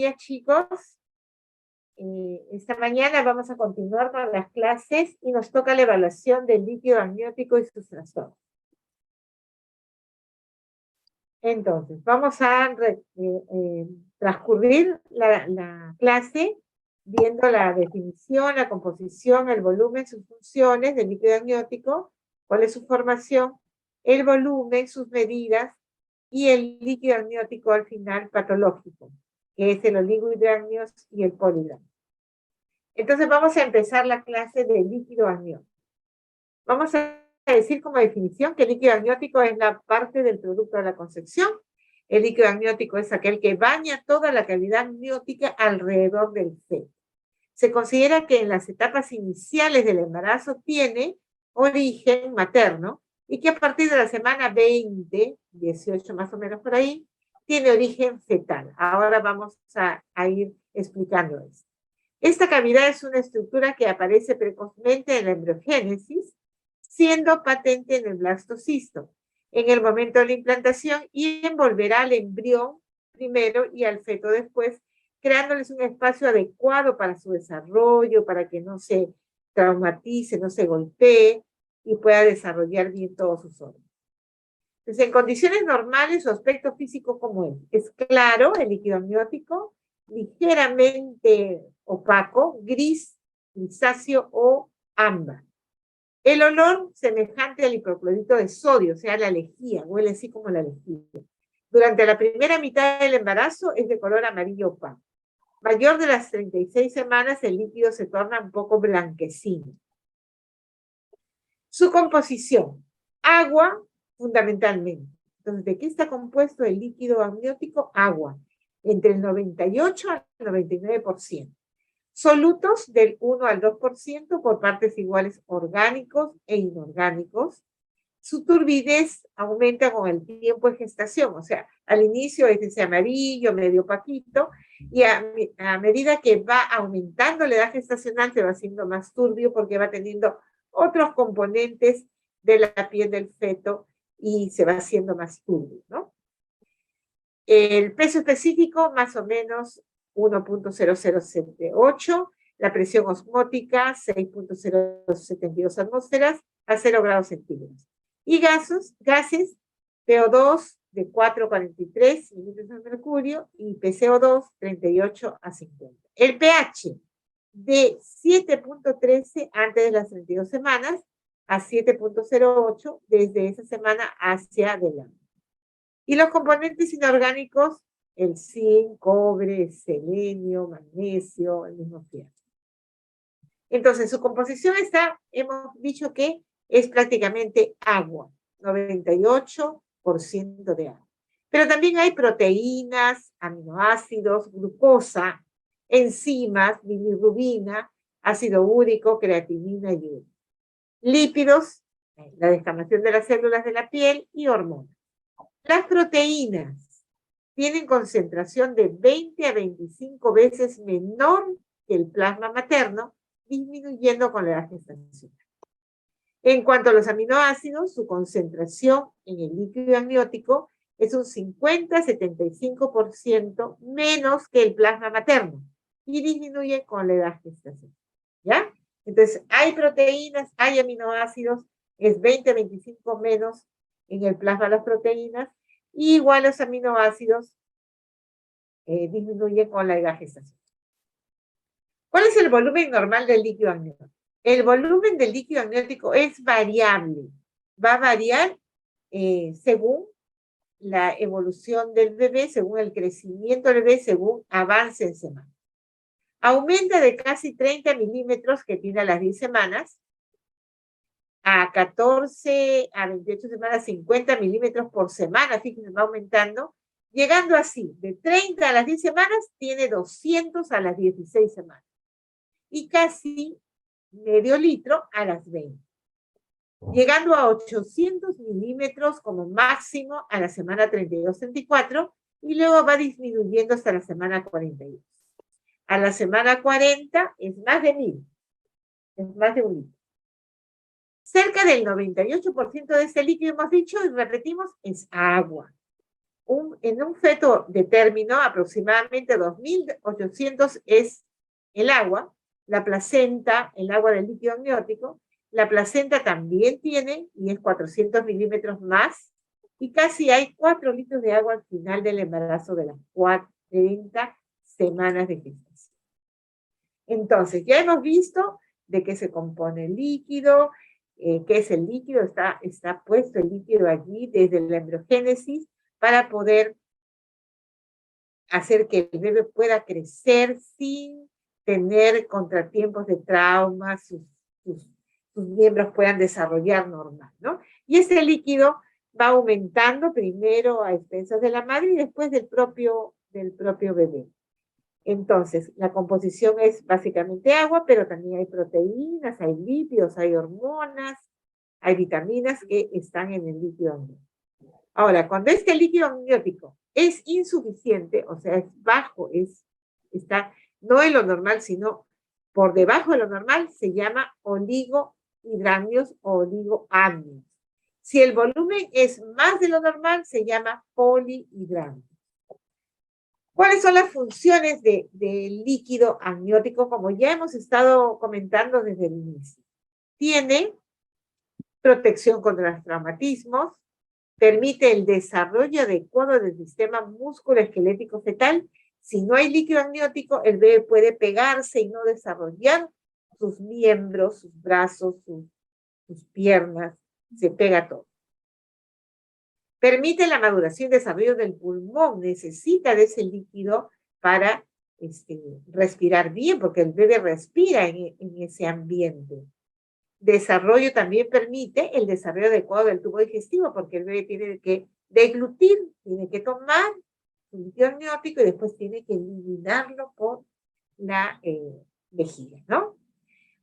días, chicos. Esta mañana vamos a continuar con las clases y nos toca la evaluación del líquido amniótico y sus trastornos. Entonces, vamos a transcurrir la clase viendo la definición, la composición, el volumen, sus funciones del líquido amniótico, cuál es su formación, el volumen, sus medidas y el líquido amniótico al final patológico, que es el oligohidramnios y el polihidramnios. Entonces vamos a empezar la clase de líquido amniótico. Vamos a decir como definición que el líquido amniótico es la parte del producto de la concepción. El líquido amniótico es aquel que baña toda la cavidad amniótica alrededor del feto. Se considera que en las etapas iniciales del embarazo tiene origen materno y que a partir de la semana 20, 18 más o menos por ahí, tiene origen fetal. Ahora vamos a ir explicando esto. Esta cavidad es una estructura que aparece precozmente en la embriogénesis, siendo patente en el blastocisto en el momento de la implantación y envolverá al embrión primero y al feto después, creándoles un espacio adecuado para su desarrollo, para que no se traumatice, no se golpee y pueda desarrollar bien todos sus órganos. Entonces, en condiciones normales, su aspecto físico como es claro, el líquido amniótico, ligeramente opaco, gris, grisáceo o ámbar. El olor semejante al hipoclorito de sodio, o sea, la lejía, huele así como la lejía. Durante la primera mitad del embarazo es de color amarillo opaco. Mayor de las 36 semanas, el líquido se torna un poco blanquecino. Su composición, agua fundamentalmente. Entonces, ¿de qué está compuesto el líquido amniótico? Agua, entre el 98 al 99%. Solutos del 1 al 2% por partes iguales orgánicos e inorgánicos. Su turbidez aumenta con el tiempo de gestación, o sea, al inicio es ese amarillo, medio opaquito, y a medida que va aumentando la edad gestacional se va haciendo más turbio porque va teniendo otros componentes de la piel del feto y se va haciendo más turbio, ¿no? El peso específico, más o menos 1.0078, la presión osmótica 6.072 atmósferas a 0 grados centígrados. Y gases, PO2 de 4,43 mililitros de mercurio y PCO2 38 a 50. El pH de 7.13 antes de las 32 semanas a 7.08 desde esa semana hacia adelante. Y los componentes inorgánicos, el zinc, cobre, selenio, magnesio, el mismo fierro. Entonces, su composición hemos dicho que es prácticamente agua, 98% de agua. Pero también hay proteínas, aminoácidos, glucosa, enzimas, bilirrubina, ácido úrico, creatinina y urea. Lípidos, la descamación de las células de la piel y hormonas. Las proteínas tienen concentración de 20 a 25 veces menor que el plasma materno, disminuyendo con la edad gestacional. En cuanto a los aminoácidos, su concentración en el líquido amniótico es un 50-75% menos que el plasma materno y disminuye con la edad gestacional. ¿Ya? Entonces, hay proteínas, hay aminoácidos, es 20-25 menos en el plasma las proteínas, y igual los aminoácidos disminuyen con la edad gestacional. ¿Cuál es el volumen normal del líquido amniótico? El volumen del líquido amniótico es variable. Va a variar según la evolución del bebé, según el crecimiento del bebé, según avance en semanas. Aumenta de casi 30 milímetros que tiene a las 10 semanas, a 14 a 28 semanas, 50 milímetros por semana, fíjense, va aumentando, llegando así, de 30 a las 10 semanas, tiene 200 a las 16 semanas. Y casi medio litro a las 20. Llegando a 800 milímetros como máximo a la semana 32-34 y luego va disminuyendo hasta la semana 42. A la semana 40 es más de 1000, es más de un litro. Cerca del 98% de este líquido, hemos dicho y repetimos, es agua. en un feto de término, aproximadamente 2.800 es el agua, la placenta, el agua del líquido amniótico, la placenta también tiene, y es 400 milímetros más, y casi hay 4 litros de agua al final del embarazo de las 40 semanas de gestación. Entonces, ya hemos visto de qué se compone el líquido, qué es el líquido, está puesto el líquido allí desde la embriogénesis para poder hacer que el bebé pueda crecer sin tener contratiempos de trauma, sus miembros puedan desarrollar normal, ¿no? Y ese líquido va aumentando primero a expensas de la madre y después del propio bebé. Entonces, la composición es básicamente agua, pero también hay proteínas, hay lípidos, hay hormonas, hay vitaminas que están en el líquido amniótico. Ahora, cuando este líquido amniótico es insuficiente, o sea, es bajo, está no en lo normal, sino por debajo de lo normal, se llama oligohidramnios o oligoamnios. Si el volumen es más de lo normal, se llama polihidramnios. ¿Cuáles son las funciones del líquido amniótico? Como ya hemos estado comentando desde el inicio. Tiene protección contra los traumatismos, permite el desarrollo adecuado del sistema músculo-esquelético fetal. Si no hay líquido amniótico, el bebé puede pegarse y no desarrollar sus miembros, sus brazos, sus piernas, se pega todo. Permite la maduración y desarrollo del pulmón, necesita de ese líquido para respirar bien, porque el bebé respira en ese ambiente. Desarrollo también permite el desarrollo adecuado del tubo digestivo, porque el bebé tiene que deglutir, tiene que tomar su líquido amniótico y después tiene que eliminarlo por la vejiga, ¿no?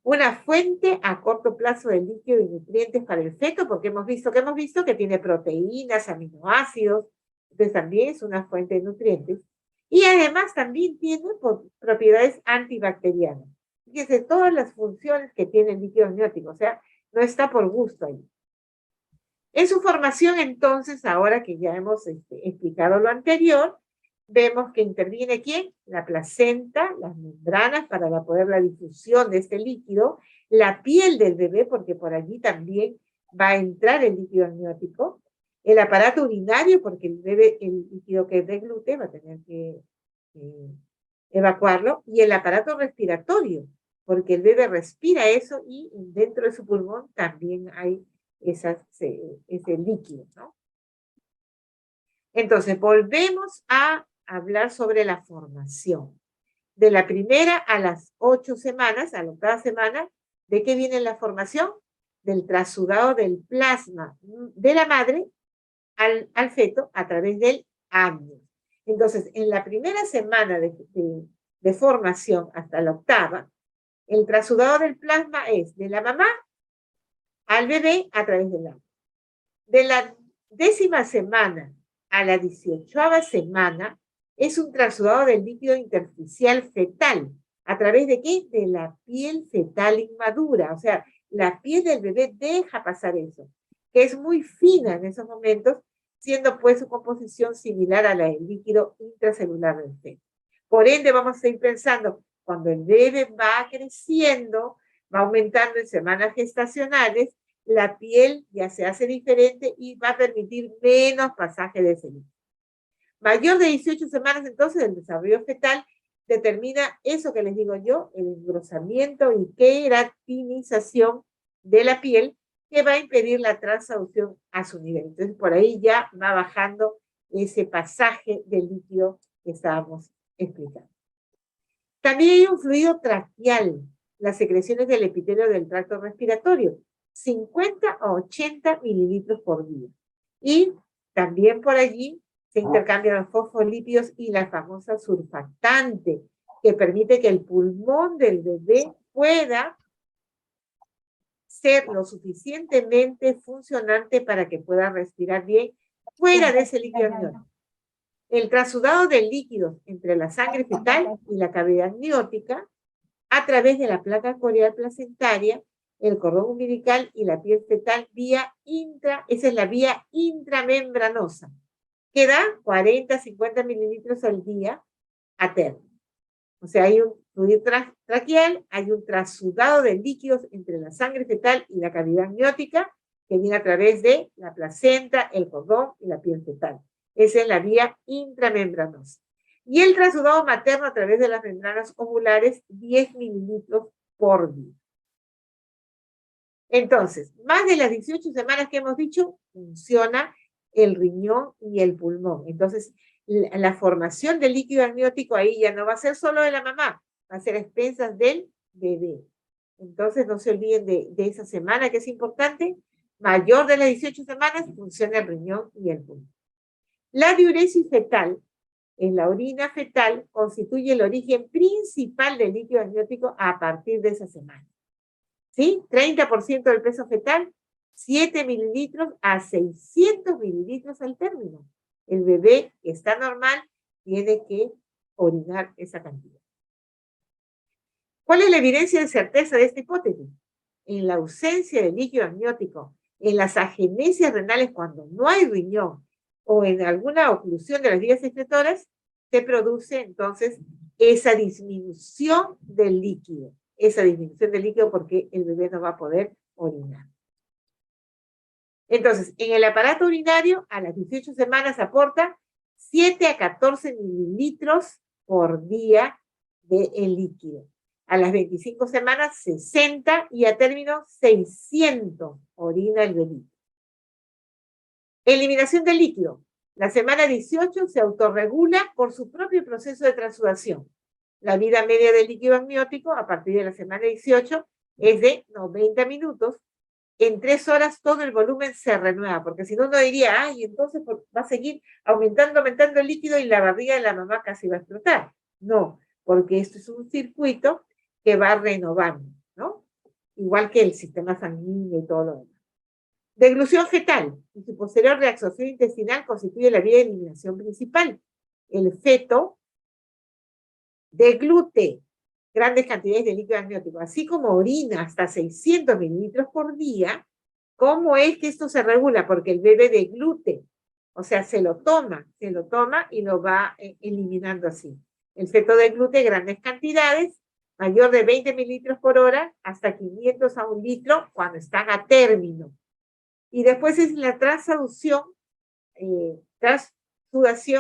Una fuente a corto plazo de líquido y nutrientes para el feto, porque hemos visto que tiene proteínas, aminoácidos, entonces también es una fuente de nutrientes. Y además también tiene propiedades antibacterianas. Fíjense todas las funciones que tiene el líquido amniótico, o sea, no está por gusto ahí. En su formación, entonces, ahora que ya hemos explicado lo anterior, vemos que interviene ¿quién? La placenta, las membranas para poder la difusión de este líquido, la piel del bebé, porque por allí también va a entrar el líquido amniótico, el aparato urinario, porque el bebé, el líquido que deglute va a tener que evacuarlo, y el aparato respiratorio, porque el bebé respira eso y dentro de su pulmón también hay ese líquido, ¿no? Entonces, volvemos a hablar sobre la formación. De la primera a las 8 semanas, a la octava semana, ¿de qué viene la formación? Del trasudado del plasma de la madre al feto a través del amnios. Entonces, en la primera semana de formación hasta la octava, el trasudado del plasma es de la mamá al bebé a través del amnios. De la 10ª semana a la 18ª semana es un trasudado del líquido intersticial fetal. ¿A través de qué? De la piel fetal inmadura. O sea, la piel del bebé deja pasar eso, que es muy fina en esos momentos, siendo pues su composición similar a la del líquido intracelular del feto. Por ende, vamos a ir pensando, cuando el bebé va creciendo, va aumentando en semanas gestacionales, la piel ya se hace diferente y va a permitir menos pasaje de ese líquido. Mayor de 18 semanas, entonces, el desarrollo fetal determina eso que les digo yo, el engrosamiento y queratinización de la piel, que va a impedir la transducción a su nivel. Entonces, por ahí ya va bajando ese pasaje del líquido que estábamos explicando. También hay un fluido traqueal, las secreciones del epitelio del tracto respiratorio, 50 a 80 mililitros por día. Y también por allí se intercambian los fosfolípidos y la famosa surfactante, que permite que el pulmón del bebé pueda ser lo suficientemente funcionante para que pueda respirar bien fuera de ese líquido amniótico. El trasudado del líquido entre la sangre fetal y la cavidad amniótica a través de la placa corial placentaria, el cordón umbilical y la piel fetal esa es la vía intramembranosa. que da 40, 50 mililitros al día a término. O sea, hay un fluido traqueal, hay un trasudado de líquidos entre la sangre fetal y la cavidad amniótica que viene a través de la placenta, el cordón y la piel fetal. Esa es la vía intramembranosa. Y el trasudado materno a través de las membranas ovulares, 10 mililitros por día. Entonces, más de las 18 semanas que hemos dicho, funciona el riñón y el pulmón. Entonces, la formación del líquido amniótico ahí ya no va a ser solo de la mamá, va a ser a expensas del bebé. Entonces, no se olviden de esa semana que es importante. Mayor de las 18 semanas, funciona el riñón y el pulmón. La diuresis fetal, en la orina fetal, constituye el origen principal del líquido amniótico a partir de esa semana. ¿Sí? 30% del peso fetal, 7 mililitros a 600 mililitros al término. El bebé que está normal tiene que orinar esa cantidad. ¿Cuál es la evidencia de certeza de esta hipótesis? En la ausencia de líquido amniótico, en las agenesias renales cuando no hay riñón o en alguna oclusión de las vías excretoras, se produce entonces esa disminución del líquido. Esa disminución del líquido porque el bebé no va a poder orinar. Entonces, en el aparato urinario, a las 18 semanas aporta 7 a 14 mililitros por día de líquido. A las 25 semanas, 60 y a término 600 orina el bebé. Eliminación del líquido. La semana 18 se autorregula por su propio proceso de transudación. La vida media del líquido amniótico a partir de la semana 18 es de 90 minutos. En 3 horas todo el volumen se renueva, porque si no, uno diría, ay, entonces va a seguir aumentando el líquido y la barriga de la mamá casi va a explotar. No, porque esto es un circuito que va renovando, ¿no? Igual que el sistema sanguíneo y todo lo demás. Deglución fetal y su posterior reabsorción intestinal constituye la vía de eliminación principal. El feto deglute grandes cantidades de líquido amniótico, así como orina hasta 600 mililitros por día. ¿Cómo es que esto se regula? Porque el bebé deglute, o sea, se lo toma y lo va eliminando así. El feto deglute grandes cantidades, mayor de 20 mililitros por hora, hasta 500 a 1 litro cuando están a término. Y después es la transudación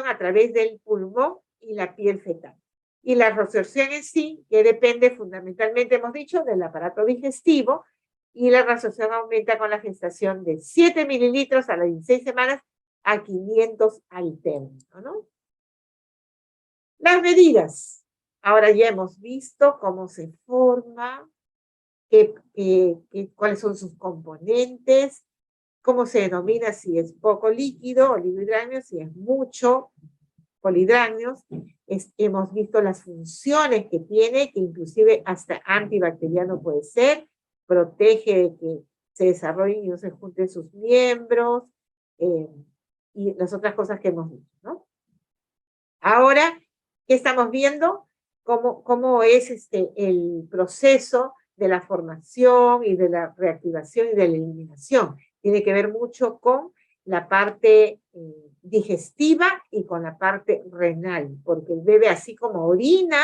a través del pulmón y la piel fetal. Y la reabsorción en sí, que depende fundamentalmente, hemos dicho, del aparato digestivo, y la reabsorción aumenta con la gestación de 7 mililitros a las 16 semanas a 500 al término, ¿no? Las medidas. Ahora ya hemos visto cómo se forma, cuáles son sus componentes, cómo se denomina si es poco líquido, oligohidrácnidos, si es mucho, polihidrácnidos. Hemos visto las funciones que tiene, que inclusive hasta antibacteriano puede ser, protege de que se desarrollen y no se junten sus miembros, y las otras cosas que hemos visto, ¿no? Ahora, ¿qué estamos viendo? ¿Cómo es el proceso de la formación y de la reactivación y de la eliminación? Tiene que ver mucho con la parte digestiva y con la parte renal, porque el bebé, así como orina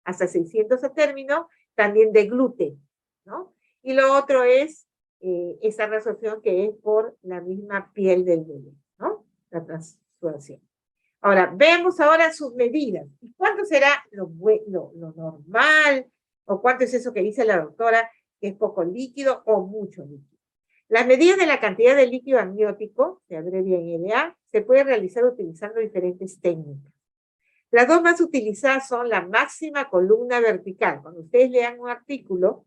hasta 600 a término, también deglute, ¿no? Y lo otro es esa reabsorción que es por la misma piel del bebé, ¿no? La transudación. Ahora, vemos ahora sus medidas. ¿Y cuánto será lo normal? ¿O cuánto es eso que dice la doctora, que es poco líquido o mucho líquido? Las medidas de la cantidad de líquido amniótico, se abrevia en LA, se puede realizar utilizando diferentes técnicas. Las dos más utilizadas son la máxima columna vertical. Cuando ustedes lean un artículo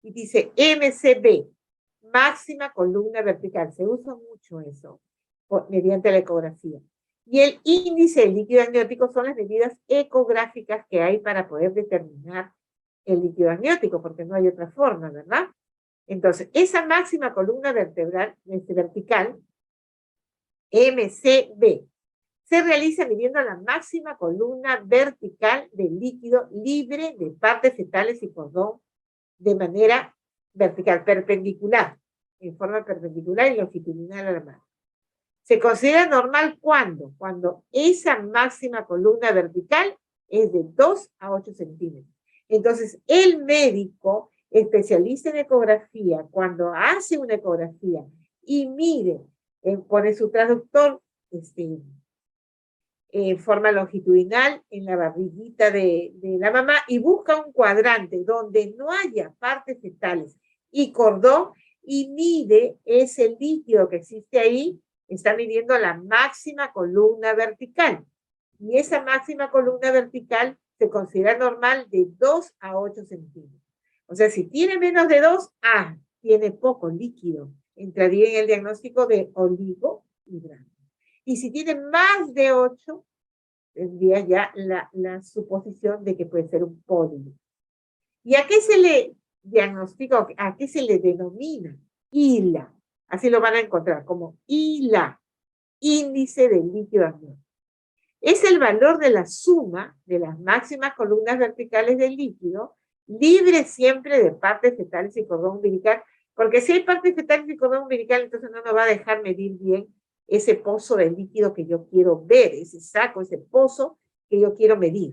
y dice MCB, máxima columna vertical, se usa mucho eso mediante la ecografía. Y el índice del líquido amniótico son las medidas ecográficas que hay para poder determinar el líquido amniótico, porque no hay otra forma, ¿verdad? Entonces, esa máxima columna vertebral, vertical, MCB, se realiza midiendo la máxima columna vertical del líquido libre de partes fetales y cordón de manera vertical, perpendicular, en forma perpendicular y longitudinal a la mano. Se considera normal cuando esa máxima columna vertical es de 2 a 8 centímetros. Entonces, el médico especialista en ecografía, cuando hace una ecografía y mide, pone su traductor en forma longitudinal en la barriguita de la mamá y busca un cuadrante donde no haya partes fetales y cordón y mide ese líquido que existe ahí, está midiendo la máxima columna vertical. Y esa máxima columna vertical se considera normal de 2 a 8 centímetros. O sea, si tiene menos de 2, tiene poco líquido. Entraría en el diagnóstico de oligohidramnios. Y si tiene más de 8, tendría ya la suposición de que puede ser un polio. ¿Y a qué se le diagnostica, a qué se le denomina? ILA. Así lo van a encontrar, como ILA, índice del líquido amniótico. Es el valor de la suma de las máximas columnas verticales del líquido, libre siempre de partes fetales y cordón umbilical, porque si hay partes fetales y cordón umbilical, entonces no nos va a dejar medir bien ese pozo de líquido que yo quiero ver, ese saco, ese pozo que yo quiero medir.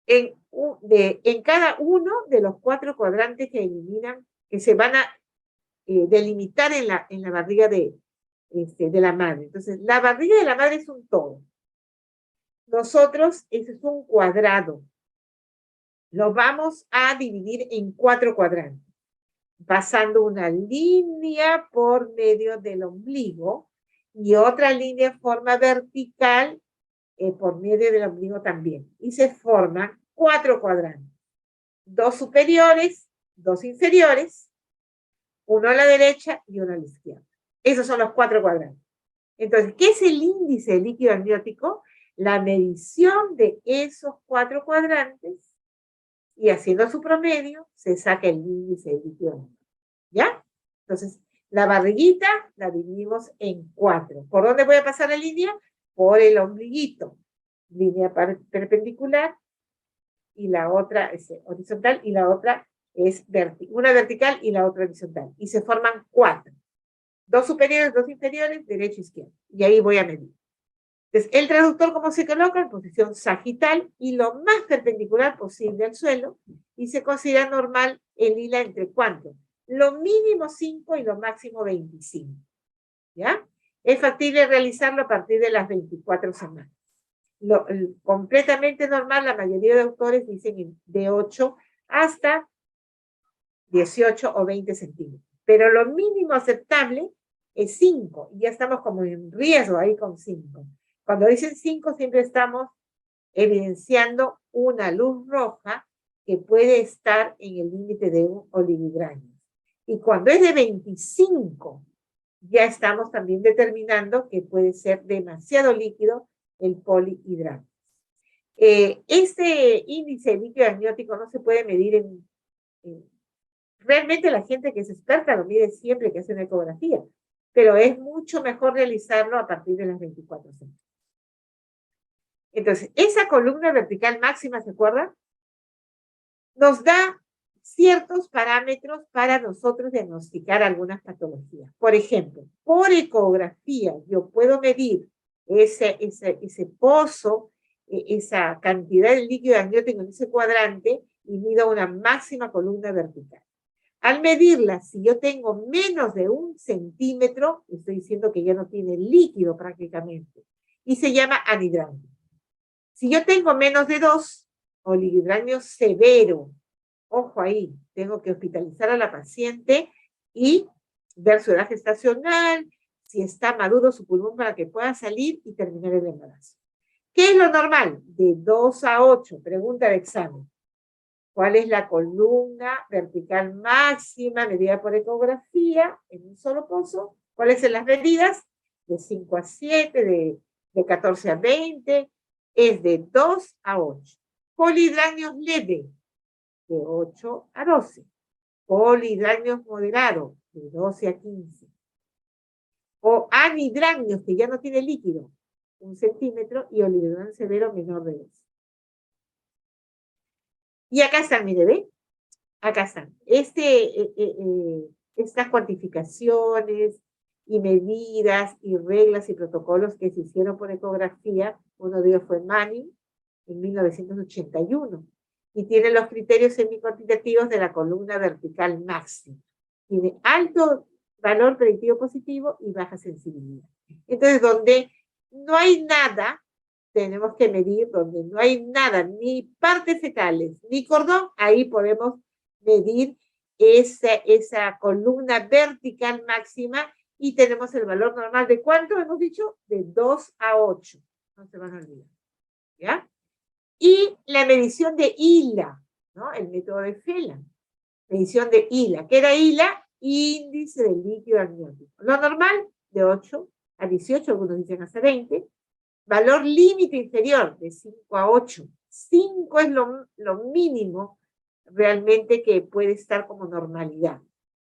En cada uno de los 4 cuadrantes que eliminan, que se van a delimitar en la barriga de la madre. Entonces, la barriga de la madre es un todo. Nosotros, ese es un cuadrado. Lo vamos a dividir en 4 cuadrantes, pasando una línea por medio del ombligo y otra línea en forma vertical por medio del ombligo también. Y se forman 4 cuadrantes. 2 superiores, 2 inferiores, uno a la derecha y uno a la izquierda. Esos son los 4 cuadrantes. Entonces, ¿qué es el índice de líquido amniótico? La medición de esos 4 cuadrantes y haciendo su promedio se saca el índice de líquido amniótico. ¿Ya? Entonces, la barriguita la dividimos en 4. ¿Por dónde voy a pasar la línea? Por el ombliguito. Línea perpendicular y la otra es horizontal y la otra es una vertical y la otra horizontal. Y se forman 4. 2 superiores, 2 inferiores, derecha e izquierda. Y ahí voy a medir. Entonces, el traductor, ¿cómo se coloca? En posición sagital y lo más perpendicular posible al suelo. Y se considera normal el hila entre ¿cuánto? Lo mínimo 5 y lo máximo 25. ¿Ya? Es factible realizarlo a partir de las 24 semanas. Completamente normal, la mayoría de autores dicen de 8 hasta 18 o 20 centímetros. Pero lo mínimo aceptable es 5. Y ya estamos como en riesgo ahí con 5. Cuando dicen 5, siempre estamos evidenciando una luz roja que puede estar en el límite de un oligohidramnios. Y cuando es de 25, ya estamos también determinando que puede ser demasiado líquido el polihidramnios. Este índice de líquido amniótico no se puede medir realmente la gente que es experta lo mide siempre que hace una ecografía, pero es mucho mejor realizarlo a partir de las 24 semanas. Entonces, esa columna vertical máxima, ¿se acuerdan? Nos da ciertos parámetros para nosotros diagnosticar algunas patologías. Por ejemplo, por ecografía yo puedo medir ese pozo, esa cantidad de líquido amniótico en ese cuadrante y mido una máxima columna vertical. Al medirla, si yo tengo menos de 1 centímetro, estoy diciendo que ya no tiene líquido prácticamente, y se llama anhidramnio. Si yo tengo menos de 2, oligohidramnio severo, ojo ahí, tengo que hospitalizar a la paciente y ver su edad gestacional, si está maduro su pulmón para que pueda salir y terminar el embarazo. ¿Qué es lo normal? De 2 a 8, pregunta de examen. ¿Cuál es la columna vertical máxima medida por ecografía en un solo pozo? ¿Cuáles son las medidas? De 5 a 7, de 14 a 20, es de 2 a 8. Polihidramnios leve, de 8 a 12. Polihidramnios moderado, de 12 a 15. O anhidramnios, que ya no tiene líquido, 1 centímetro, y oligohidramnio severo menor de 2. Y acá están, mire, ¿ve? Acá están. Estas cuantificaciones, y medidas y reglas y protocolos que se hicieron por ecografía. Uno de ellos fue Manning en 1981 y tiene los criterios semicuantitativos de la columna vertical máxima. Tiene alto valor predictivo positivo y baja sensibilidad. Entonces, donde no hay nada, tenemos que medir. Donde no hay nada, ni partes fecales, ni cordón, ahí podemos medir esa columna vertical máxima y tenemos el valor normal de ¿cuánto hemos dicho? De 2 a 8. No se van a olvidar. ¿Ya? Y la medición de HILA, ¿no? El método de Phelan. Medición de HILA. ¿Qué era HILA? Índice del líquido amniótico. Lo normal, de 8 a 18, algunos dicen hasta 20. Valor límite inferior, de 5 a 8. 5 es lo mínimo realmente que puede estar como normalidad.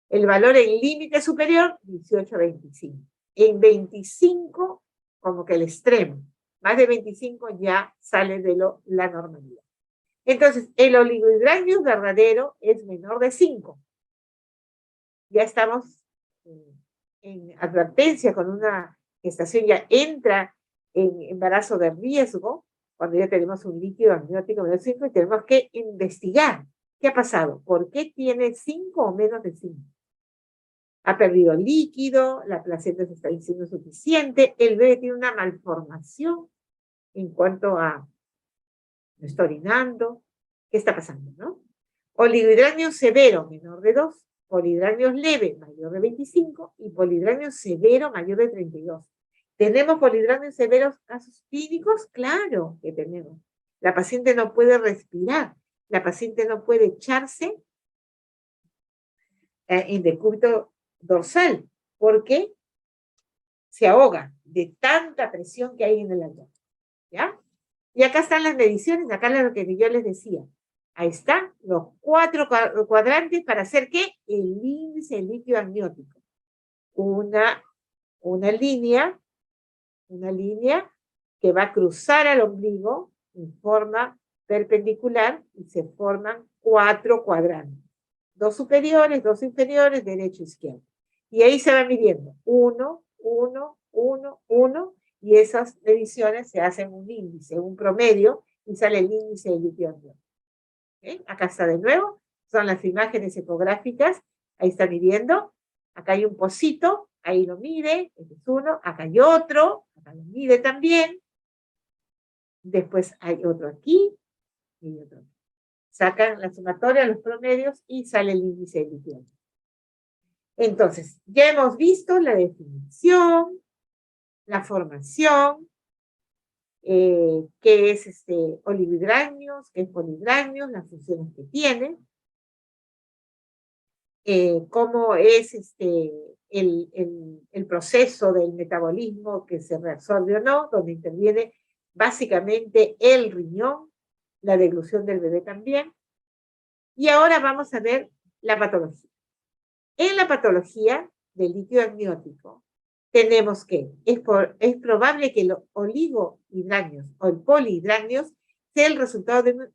El valor en límite superior, 18 a 25. En 25, como que el extremo. Más de 25 ya sale de la normalidad. Entonces, el oligohidrangio verdadero es menor de 5. Ya estamos en advertencia con una gestación, ya entra en embarazo de riesgo, cuando ya tenemos un líquido amniótico menor de 5 y tenemos que investigar qué ha pasado, por qué tiene 5 o menos de 5. Ha perdido líquido, la placenta se está diciendo suficiente, el bebé tiene una malformación en cuanto a no está orinando, ¿qué está pasando, no? Oligohidranio severo, menor de 2, polihidrangio leve, mayor de 25, y polihidrangio severo, mayor de 32. ¿Tenemos polihidrangio severos casos clínicos? Claro que tenemos. La paciente no puede respirar, la paciente no puede echarse en decúbito dorsal, porque se ahoga de tanta presión que hay en el abdomen, ¿ya? Y acá están las mediciones, acá es lo que yo les decía. Ahí están los 4 cuadrantes para hacer ¿qué? El índice del líquido amniótico. Una línea que va a cruzar al ombligo en forma perpendicular y se forman 4 cuadrantes. 2 superiores, 2 inferiores, derecho, izquierdo. Y ahí se va midiendo 1, 1, 1, 1, y esas mediciones se hacen un índice, un promedio, y sale el índice de líquido amniótico. ¿Okay? Acá está de nuevo, son las imágenes ecográficas, ahí está midiendo, acá hay un pocito, ahí lo mide, este es uno, acá hay otro, acá lo mide también, después hay otro aquí, y otro aquí. Sacan la sumatoria, los promedios, y sale el índice de líquido amniótico. Entonces, ya hemos visto la definición, la formación, qué es oligohidrangnios, qué es polihidrangnios, las funciones que tienen, cómo es el proceso del metabolismo que se reabsorbe o no, donde interviene básicamente el riñón, la deglución del bebé también. Y ahora vamos a ver la patología. En la patología del líquido amniótico, tenemos que, es probable que los oligohidrangnios o el polihidrangnios sea el resultado de un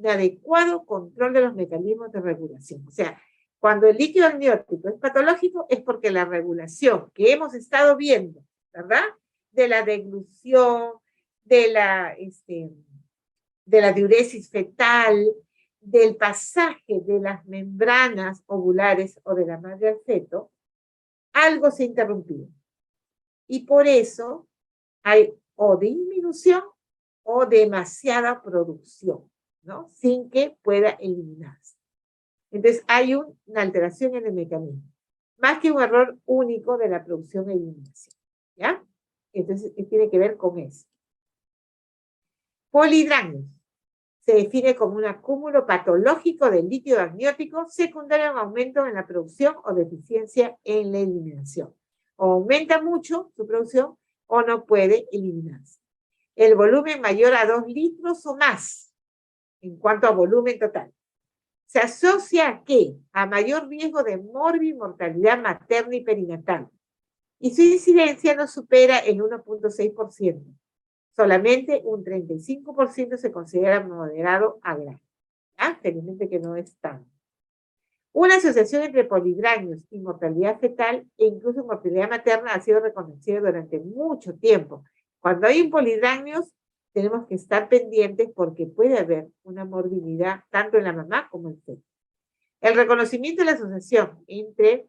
adecuado control de los mecanismos de regulación. O sea, cuando el líquido amniótico es patológico es porque la regulación que hemos estado viendo, ¿verdad? De la deglución, de la diuresis fetal, del pasaje de las membranas ovulares o de la madre al feto, algo se ha interrumpido. Y por eso hay o disminución o demasiada producción, ¿no? Sin que pueda eliminarse. Entonces hay una alteración en el mecanismo, más que un error único de la producción e eliminación, ¿ya? Entonces tiene que ver con eso. Polihidrangnios se define como un acúmulo patológico del líquido amniótico secundario a un aumento en la producción o deficiencia en la eliminación. O aumenta mucho su producción o no puede eliminarse. El volumen mayor a 2 litros o más en cuanto a volumen total. Se asocia a ¿qué? A mayor riesgo de morbimortalidad materna y perinatal. Y su incidencia no supera el 1.6%. Solamente un 35% se considera moderado a grave. ¿Ah? Felizmente que no es tanto. Una asociación entre polidramios y mortalidad fetal e incluso mortalidad materna ha sido reconocida durante mucho tiempo. Cuando hay un polidramios, tenemos que estar pendientes porque puede haber una morbilidad tanto en la mamá como en el feto. El reconocimiento de la asociación entre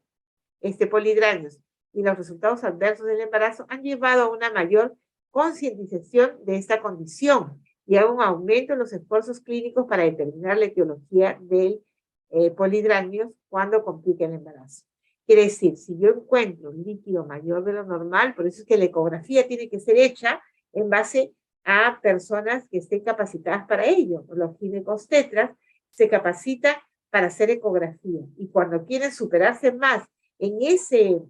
polidramios y los resultados adversos del embarazo han llevado a una mayor concientización de esta condición y a un aumento en los esfuerzos clínicos para determinar la etiología del polidramios cuando complica el embarazo. Quiere decir, si yo encuentro un líquido mayor de lo normal, por eso es que la ecografía tiene que ser hecha en base a personas que estén capacitadas para ello. Los ginecobstetras se capacitan para hacer ecografía y cuando quieren superarse más en ese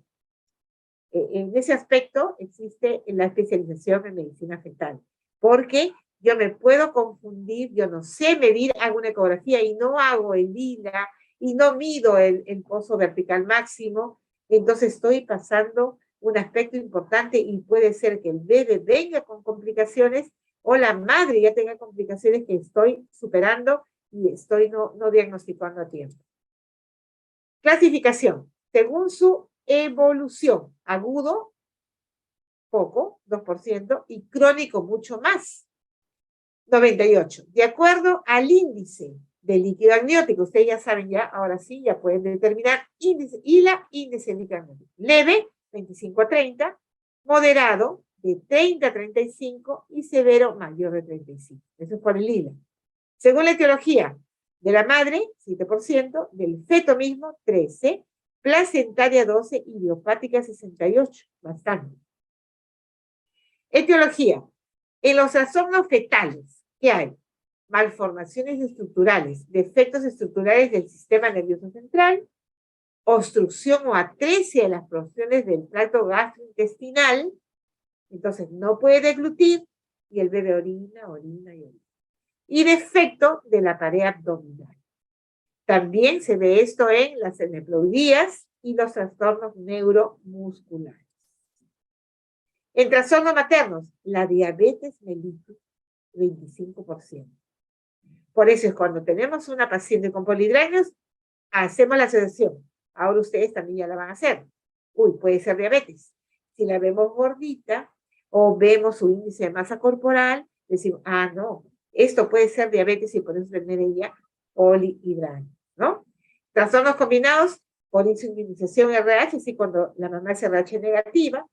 aspecto existe la especialización en medicina fetal, porque yo me puedo confundir, yo no sé medir, hago una ecografía y no hago el lila y no mido el pozo vertical máximo, entonces estoy pasando un aspecto importante y puede ser que el bebé venga con complicaciones o la madre ya tenga complicaciones que estoy superando y estoy no diagnosticando a tiempo. Clasificación. Según su evolución, agudo, poco, 2%, y crónico, mucho más, 98. De acuerdo al índice de líquido amniótico, ustedes ya saben ya, ahora sí, ya pueden determinar índice, índice de líquido amniótico. Leve, 25 a 30, moderado, de 30 a 35, y severo, mayor de 35. Eso es por el ILA. Según la etiología, de la madre, 7%, del feto mismo, 13%, placentaria 12%, idiopática 68%, bastante. Etiología. En los trastornos fetales, ¿qué hay? Malformaciones estructurales, defectos estructurales del sistema nervioso central, obstrucción o atresia de las porciones del tracto gastrointestinal, entonces no puede deglutir y el bebé orina. Y defecto de la pared abdominal. También se ve esto en las eneplodías y los trastornos neuromusculares. En trastornos maternos, la diabetes mellitus, 25%. Por eso es cuando tenemos una paciente con polidramios, hacemos la asociación. Ahora ustedes también ya la van a hacer. Uy, puede ser diabetes. Si la vemos gordita o vemos su índice de masa corporal, decimos, no, esto puede ser diabetes y por eso tener ella polihidramio, ¿no? Trastornos combinados, poliinsulinización RH, así cuando la mamá es RH negativa,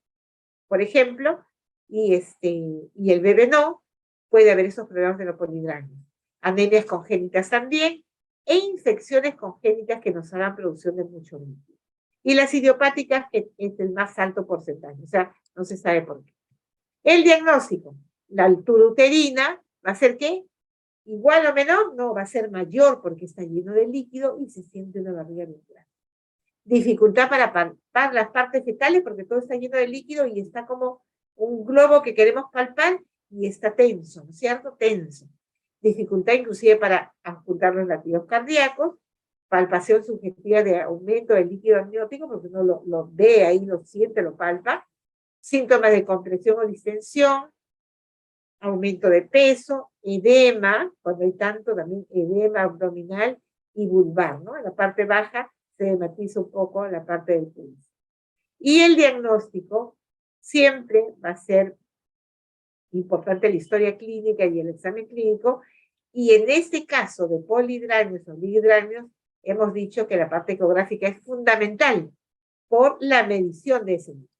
por ejemplo, y el bebé no, puede haber esos problemas de los polidramios. Anemias congénitas también, e infecciones congénitas que nos hagan producción de mucho líquido. Y las idiopáticas, que es el más alto porcentaje, o sea, no se sabe por qué. El diagnóstico, la altura uterina, ¿va a ser qué? Igual o menor, no, va a ser mayor porque está lleno de líquido y se siente una barriga bien grande. Dificultad para palpar las partes fetales porque todo está lleno de líquido y está como un globo que queremos palpar y está tenso, ¿no es cierto? Tenso. Dificultad inclusive para apuntar los latidos cardíacos, palpación subjetiva de aumento del líquido amniótico porque uno lo ve ahí, lo siente, lo palpa. Síntomas de compresión o distensión, aumento de peso, edema, cuando hay tanto también edema abdominal y vulvar, ¿no? En la parte baja se edematiza un poco la parte del pulso. Y el diagnóstico siempre va a ser importante la historia clínica y el examen clínico, y en este caso de polidramios o lidramios, hemos dicho que la parte ecográfica es fundamental por la medición de ese líquido,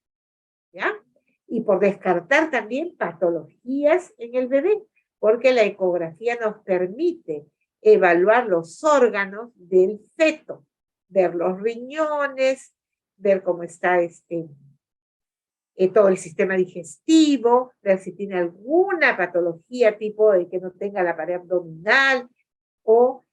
¿ya? Y por descartar también patologías en el bebé, porque la ecografía nos permite evaluar los órganos del feto, ver los riñones, ver cómo está todo el sistema digestivo, ver si tiene alguna patología tipo de que no tenga la pared abdominal o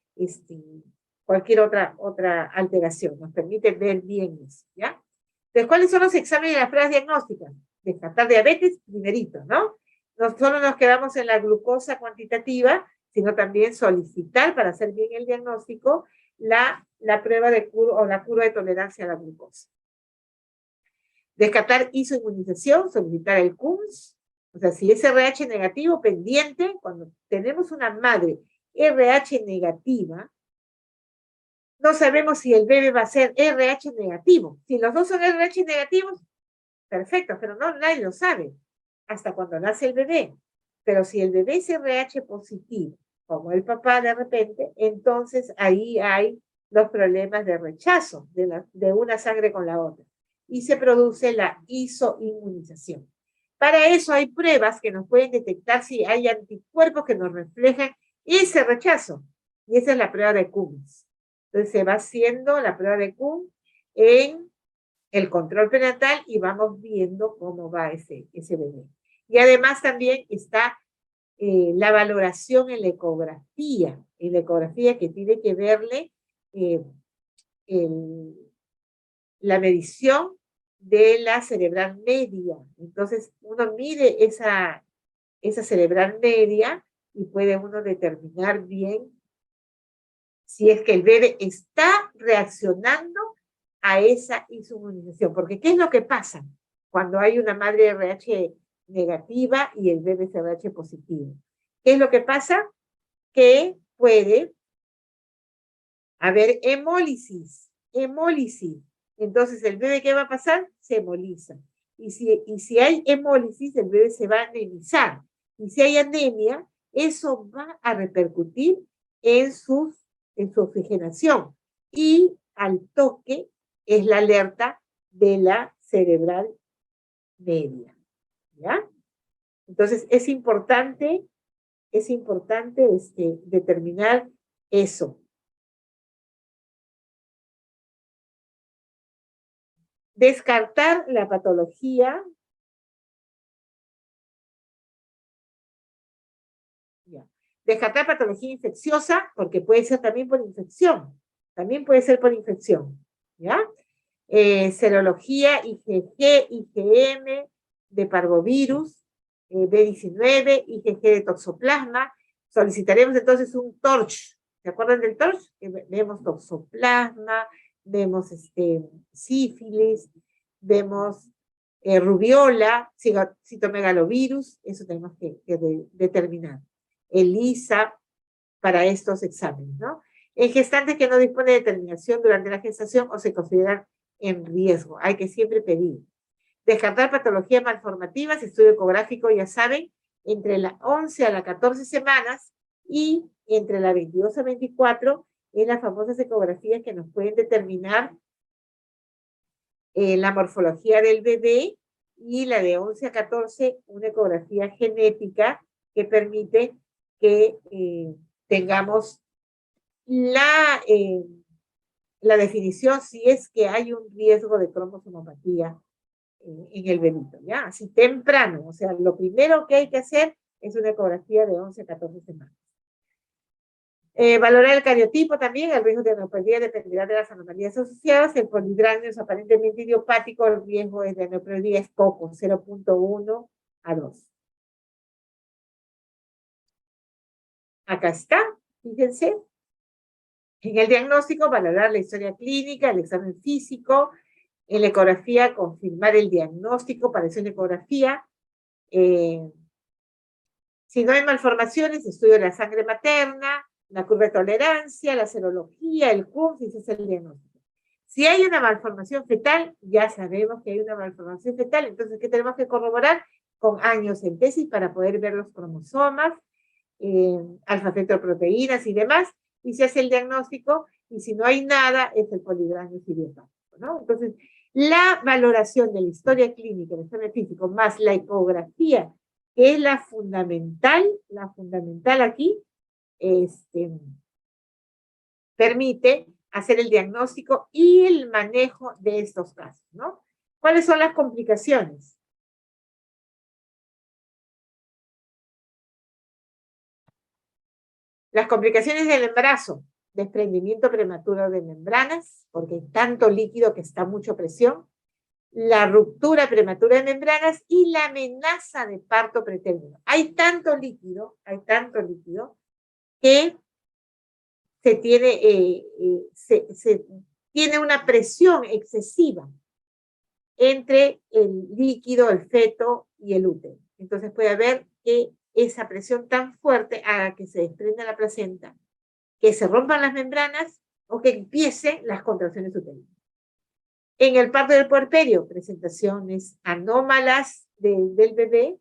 cualquier otra alteración. Nos permite ver bien eso, ¿ya? Entonces, ¿cuáles son los exámenes y las pruebas diagnósticas? Descartar diabetes, primerito, ¿no? No solo nos quedamos en la glucosa cuantitativa, sino también solicitar para hacer bien el diagnóstico la prueba de curva o la curva de tolerancia a la glucosa. Descartar isoinmunización, solicitar el CUMS, o sea, si es RH negativo, pendiente, cuando tenemos una madre RH negativa, no sabemos si el bebé va a ser RH negativo. Si los dos son RH negativos, perfecto, pero no, nadie lo sabe hasta cuando nace el bebé. Pero si el bebé es RH positivo, como el papá de repente, entonces ahí hay los problemas de rechazo de una sangre con la otra. Y se produce la isoinmunización. Para eso hay pruebas que nos pueden detectar si hay anticuerpos que nos reflejan ese rechazo. Y esa es la prueba de Coombs. Entonces se va haciendo la prueba de Coombs en el control prenatal y vamos viendo cómo va ese bebé. Y además también está la valoración en la ecografía que tiene que verle la medición de la cerebral media. Entonces uno mide esa cerebral media y puede uno determinar bien si es que el bebé está reaccionando a esa inmunización. Porque ¿qué es lo que pasa cuando hay una madre RH negativa y el bebé es RH positivo? ¿Qué es lo que pasa? Que puede haber hemólisis. Entonces, ¿el bebé qué va a pasar? Se hemoliza. Y si hay hemólisis, el bebé se va a anemizar. Y si hay anemia, eso va a repercutir en su oxigenación. Y al toque es la alerta de la cerebral media. ¿Ya? Entonces, es importante determinar eso. Descartar la patología. Ya. Descartar patología infecciosa, porque puede ser también por infección. También puede ser por infección. ¿Ya? Serología, IgG, IgM de parvovirus, B19, IgG de toxoplasma. Solicitaremos entonces un TORCH. ¿Se acuerdan del TORCH? Vemos toxoplasma, vemos sífilis, vemos rubiola, citomegalovirus, eso tenemos que determinar. ELISA para estos exámenes, ¿no? En gestantes que no dispone de determinación durante la gestación o se consideran en riesgo, hay que siempre pedir. Descartar patologías malformativas, estudio ecográfico, ya saben, entre las 11 a las 14 semanas y entre las 22 a 24 en las famosas ecografías que nos pueden determinar la morfología del bebé, y la de 11 a 14, una ecografía genética que permite que tengamos la definición si es que hay un riesgo de cromosomopatía en el bebito, ¿ya? Así temprano, o sea, lo primero que hay que hacer es una ecografía de 11 a 14 semanas. Valorar el cariotipo también, el riesgo de aneuploidía dependerá de las anomalías asociadas. El polidranio es aparentemente idiopático, el riesgo de aneuploidía es poco, 0.1 a 2. Acá está, fíjense. En el diagnóstico, valorar la historia clínica, el examen físico, en la ecografía, confirmar el diagnóstico para hacer una ecografía. Si no hay malformaciones, estudio de la sangre materna, la curva de tolerancia, la serología, el CUMS, y ese es el diagnóstico. Si hay una malformación fetal, ya sabemos que hay una malformación fetal, entonces, ¿qué tenemos que corroborar? Con años en tesis para poder ver los cromosomas, alfa-fetoproteínas y demás, y se hace el diagnóstico, y si no hay nada, es el polidranio idiopático, ¿no? Entonces, la valoración de la historia clínica, el examen físico, más la ecografía, que es la fundamental aquí, permite hacer el diagnóstico y el manejo de estos casos, ¿no? ¿Cuáles son las complicaciones? Las complicaciones del embarazo, desprendimiento prematuro de membranas, porque hay tanto líquido que está a mucha presión, la ruptura prematura de membranas y la amenaza de parto pretérmino. Hay tanto líquido que se tiene una presión excesiva entre el líquido, el feto y el útero. Entonces puede haber que esa presión tan fuerte haga que se desprenda la placenta, que se rompan las membranas o que empiecen las contracciones uterinas. En el parto del puerperio, presentaciones anómalas del bebé,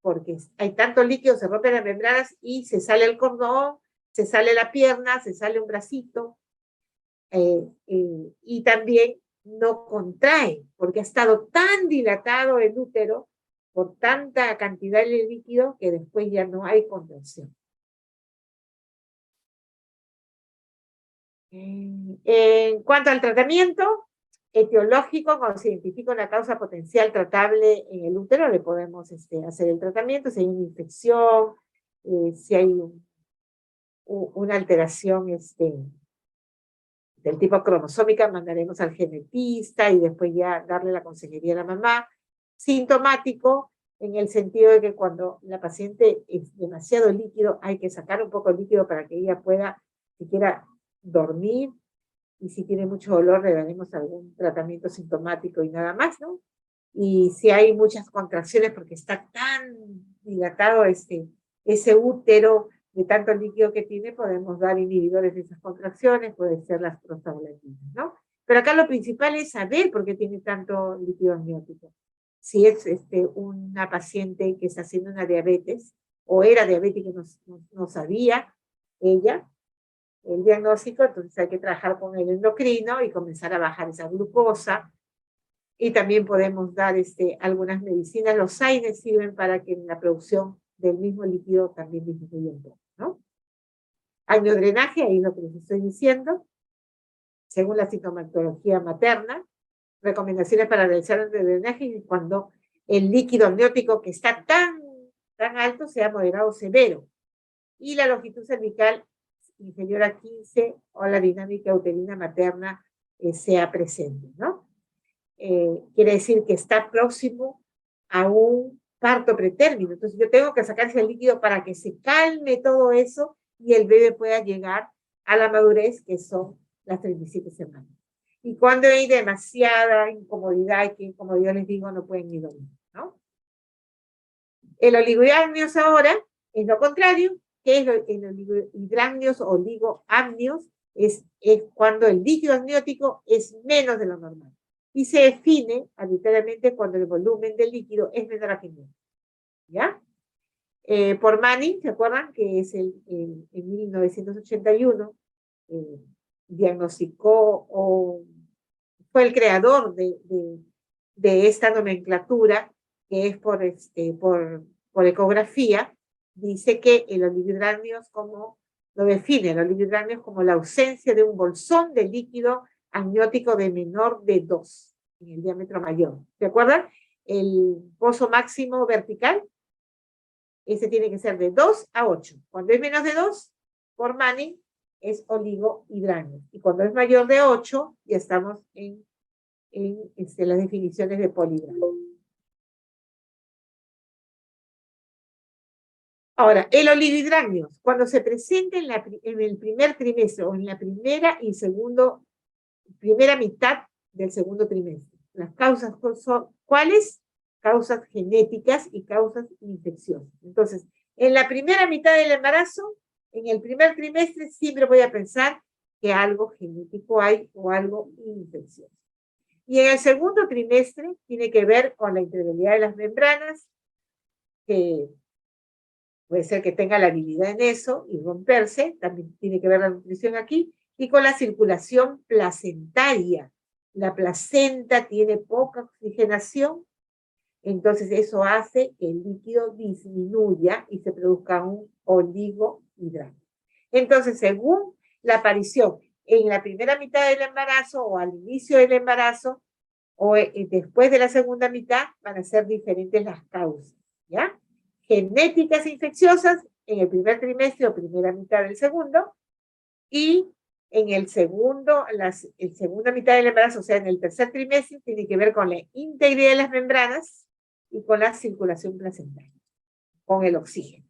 porque hay tanto líquido, se rompen las membranas y se sale el cordón, se sale la pierna, se sale un bracito, y también no contrae, porque ha estado tan dilatado el útero por tanta cantidad de líquido que después ya no hay contracción. En cuanto al tratamiento etiológico, cuando se identifica una causa potencial tratable en el útero, le podemos hacer el tratamiento. Si hay una infección, si hay una alteración del tipo cromosómica, mandaremos al genetista y después ya darle la consejería a la mamá. Sintomático, en el sentido de que cuando la paciente es demasiado líquido, hay que sacar un poco el líquido para que ella pueda siquiera dormir, y si tiene mucho dolor le daremos algún tratamiento sintomático y nada más, ¿no? Y si hay muchas contracciones porque está tan dilatado ese útero de tanto líquido que tiene, podemos dar inhibidores de esas contracciones, pueden ser las prostaglandinas, ¿no? Pero acá lo principal es saber por qué tiene tanto líquido amniótico. Si es una paciente que está haciendo una diabetes, o era diabética y no sabía ella el diagnóstico, entonces hay que trabajar con el endocrino y comenzar a bajar esa glucosa. Y también podemos dar algunas medicinas. Los AINES sirven para que en la producción del mismo líquido también disminuya un poco, ¿no? Amniodrenaje, ahí es lo que les estoy diciendo, según la sintomatología materna. Recomendaciones para realizar amniodrenaje cuando el líquido amniótico que está tan alto sea moderado o severo. Y la longitud cervical inferior a 15 o la dinámica uterina materna sea presente, ¿no? Quiere decir que está próximo a un parto pretérmino. Entonces yo tengo que sacar ese líquido para que se calme todo eso y el bebé pueda llegar a la madurez, que son las 37 semanas. Y cuando hay demasiada incomodidad, que como yo les digo, no pueden ni dormir, ¿no? El oligohidramnios ahora es lo contrario, que es el oligohidramnios o oligoamnios, es cuando el líquido amniótico es menos de lo normal. Y se define arbitrariamente cuando el volumen del líquido es menor a 500. ¿Ya? Por Manning, ¿se acuerdan? Que es en 1981 diagnosticó o fue el creador de esta nomenclatura, que es por ecografía. Dice que el oligohidramnios lo define el oligohidramnios como la ausencia de un bolsón de líquido amniótico de menor de 2 en el diámetro mayor. ¿Se acuerdan? El pozo máximo vertical, ese tiene que ser de 2 a 8. Cuando es menos de 2, por Manning, es oligohidramnios. Y cuando es mayor de 8, ya estamos en las definiciones de poligramo. Ahora, el oligohidramnios, cuando se presenta en el primer trimestre o en la primera mitad del segundo trimestre. Las causas son, ¿cuáles? Causas genéticas y causas infecciosas. Entonces, en la primera mitad del embarazo, en el primer trimestre, siempre voy a pensar que algo genético hay o algo infeccioso. Y en el segundo trimestre tiene que ver con la integridad de las membranas, que puede ser que tenga la habilidad en eso y romperse, también tiene que ver la nutrición aquí, y con la circulación placentaria. La placenta tiene poca oxigenación, entonces eso hace que el líquido disminuya y se produzca un oligohidramnios. Entonces, según la aparición en la primera mitad del embarazo o al inicio del embarazo o después de la segunda mitad, van a ser diferentes las causas, ¿ya? Genéticas infecciosas en el primer trimestre o primera mitad del segundo, y en el segunda mitad del embarazo, o sea, en el tercer trimestre, tiene que ver con la integridad de las membranas y con la circulación placentaria, con el oxígeno.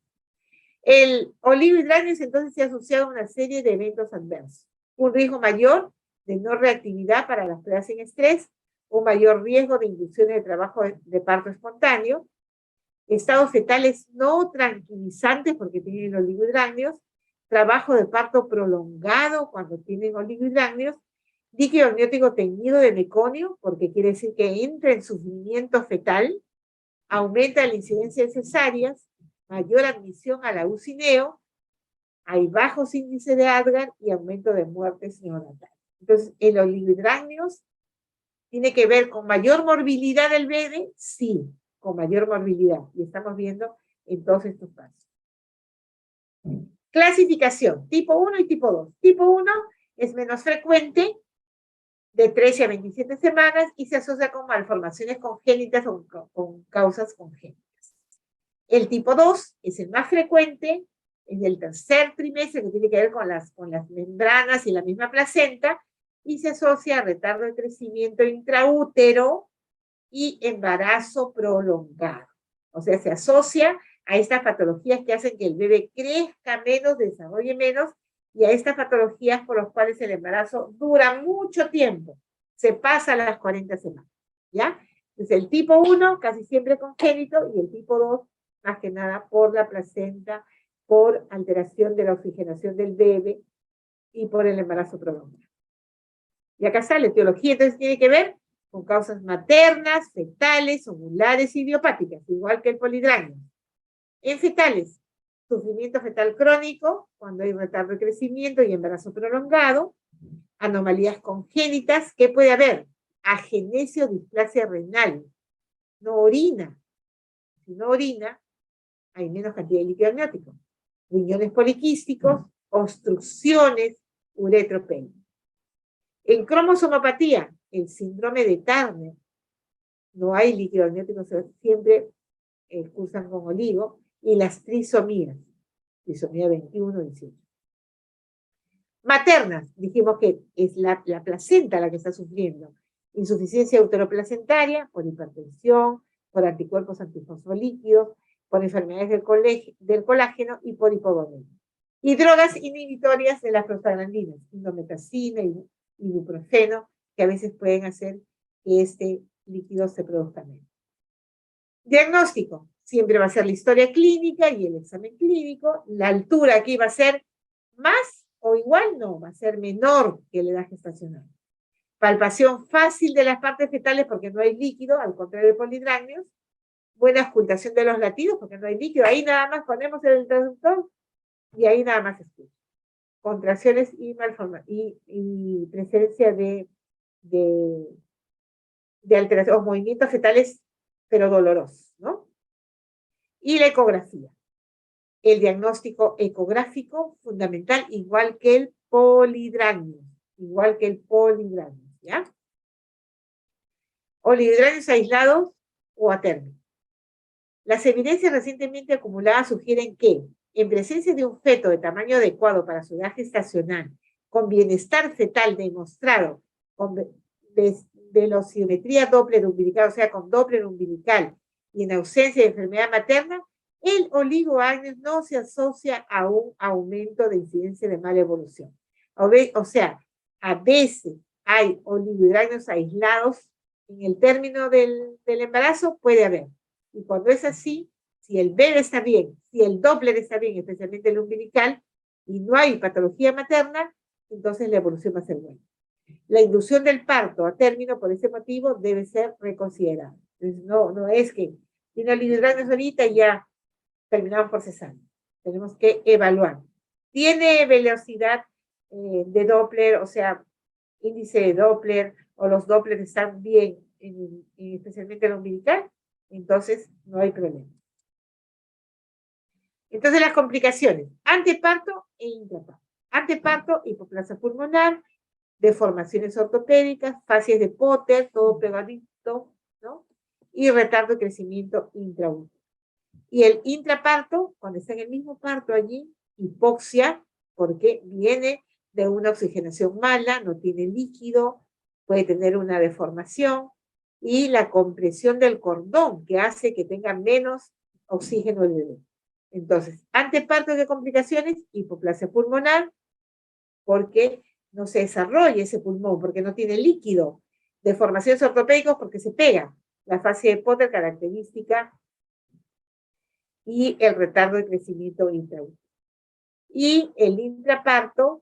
El oligohidramnios entonces se ha asociado a una serie de eventos adversos. Un riesgo mayor de no reactividad para las pruebas en estrés, un mayor riesgo de inducciones de trabajo de parto espontáneo, estados fetales no tranquilizantes porque tienen oligohidramnios, trabajo de parto prolongado cuando tienen oligohidrácnidos, líquido amniótico teñido de meconio, porque quiere decir que entra en sufrimiento fetal, aumenta la incidencia de cesáreas, mayor admisión a la UCI-NEO, hay bajos índices de Apgar y aumento de muertes neonatales. Entonces, el oligohidrácnidos tiene que ver con mayor morbilidad del bebé, sí, con mayor morbilidad. Y estamos viendo en todos estos casos. Clasificación, tipo 1 y tipo 2. Tipo 1 es menos frecuente, de 13 a 27 semanas, y se asocia con malformaciones congénitas o con causas congénitas. El tipo 2 es el más frecuente, es del tercer trimestre, que tiene que ver con las membranas y la misma placenta, y se asocia a retardo de crecimiento intraútero y embarazo prolongado. O sea, se asocia a estas patologías que hacen que el bebé crezca menos, desarrolle menos, y a estas patologías por las cuales el embarazo dura mucho tiempo, se pasa a las 40 semanas, ¿ya? Entonces, el tipo 1 casi siempre congénito, y el tipo 2 más que nada por la placenta, por alteración de la oxigenación del bebé y por el embarazo prolongado. Y acá sale etiología, entonces tiene que ver con causas maternas, fetales, ovulares y idiopáticas, igual que el polidráneo. En fetales, sufrimiento fetal crónico, cuando hay retardo de crecimiento y embarazo prolongado, anomalías congénitas, ¿qué puede haber? Agenesia o displasia renal, no orina. Si no orina, hay menos cantidad de líquido amniótico. Riñones poliquísticos, obstrucciones, uretropenia. En cromosomopatía, el síndrome de Turner, no hay líquido amniótico, siempre cursan con oligo, y las trisomías, trisomía 21, 18. Maternas, dijimos que es la placenta la que está sufriendo. Insuficiencia uteroplacentaria por hipertensión, por anticuerpos antifosfolípidos, por enfermedades del colágeno y por hipovolemia. Y drogas inhibitorias de las prostaglandinas, indometacina y ibuprofeno, que a veces pueden hacer que este líquido se produzca menos. Diagnóstico, siempre va a ser la historia clínica y el examen clínico. La altura aquí va a ser más o igual, no, va a ser menor que la edad gestacional. Palpación fácil de las partes fetales porque no hay líquido, al contrario de polidrácnidos. Buena auscultación de los latidos porque no hay líquido. Ahí nada más ponemos el traductor y ahí nada más escucha. Contracciones y presencia de alteración, o movimientos fetales, pero dolorosos, ¿no? Y la ecografía. El diagnóstico ecográfico fundamental, igual que el polidráneo, ¿ya? Oligohidrácnidos aislados o a término. Las evidencias recientemente acumuladas sugieren que, en presencia de un feto de tamaño adecuado para su edad gestacional, con bienestar fetal demostrado, con velocimetría Doppler umbilical, o sea, con Doppler umbilical, y en ausencia de enfermedad materna, el oligohidrácnidos no se asocia a un aumento de incidencia de mala evolución. O sea, a veces hay oligohidrácnidos aislados en el término del embarazo, puede haber. Y cuando es así, si el bebé está bien, si el Doppler está bien, especialmente el umbilical, y no hay patología materna, entonces la evolución va a ser buena. La inducción del parto a término, por ese motivo, debe ser reconsiderada. Entonces, no es que tiene oligohidrácnidos ahorita y ya terminamos por cesárea. Tenemos que evaluar. ¿Tiene velocidad de Doppler, o sea, índice de Doppler, o los Doppler están bien, especialmente el umbilical? Entonces no hay problema. Entonces las complicaciones, anteparto e intraparto. Anteparto, hipoplasia pulmonar, deformaciones ortopédicas, fascias de Potter, todo pegadito, ¿no? Y retardo de crecimiento intraútero. Y el intraparto, cuando está en el mismo parto allí, hipoxia, porque viene de una oxigenación mala, no tiene líquido, puede tener una deformación, y la compresión del cordón, que hace que tenga menos oxígeno el bebé. Entonces, anteparto de complicaciones, hipoplasia pulmonar, porque no se desarrolla ese pulmón, porque no tiene líquido. Deformaciones ortopédicas porque se pega. La fascia de Potter característica y el retardo de crecimiento intraútero. Y el intraparto,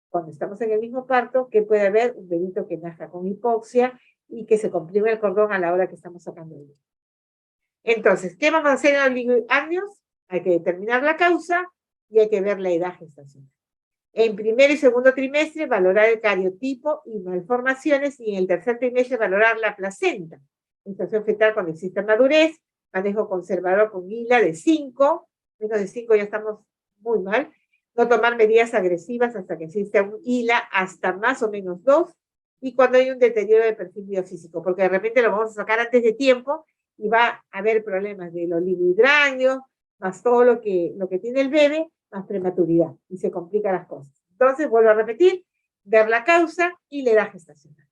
cuando estamos en el mismo parto, que puede haber un bebito que nazca con hipoxia y que se comprime el cordón a la hora que estamos sacando el bebé. Entonces, ¿qué vamos a hacer en los oligoamnios? Hay que determinar la causa y hay que ver la edad gestacional. En primer y segundo trimestre, valorar el cariotipo y malformaciones, y en el tercer trimestre, valorar la placenta. Gestación fetal cuando existe madurez, manejo conservador con ILA de 5, menos de 5 ya estamos muy mal. No tomar medidas agresivas hasta que exista un ILA hasta más o menos 2, y cuando hay un deterioro del perfil biofísico, porque de repente lo vamos a sacar antes de tiempo y va a haber problemas del oligohidranio, más todo lo que tiene el bebé, más prematuridad, y se complican las cosas. Entonces, vuelvo a repetir, ver la causa y la edad gestacional.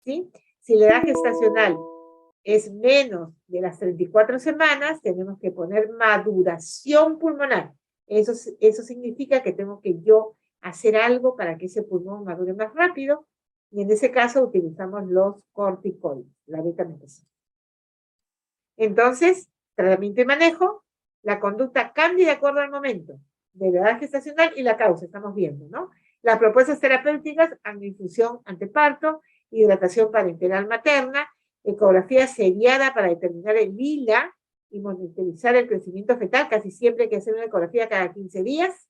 ¿Sí? Si la edad gestacional es menos de las 34 semanas, tenemos que poner maduración pulmonar. Eso significa que tengo que yo hacer algo para que ese pulmón madure más rápido, y en ese caso utilizamos los corticoides, la betametasona. Entonces, tratamiento y manejo, la conducta cambia de acuerdo al momento de la edad gestacional y la causa, estamos viendo, ¿no? Las propuestas terapéuticas, angioinfusión anteparto, hidratación parenteral materna, ecografía seriada para determinar el LILA y monitorizar el crecimiento fetal. Casi siempre hay que hacer una ecografía cada 15 días,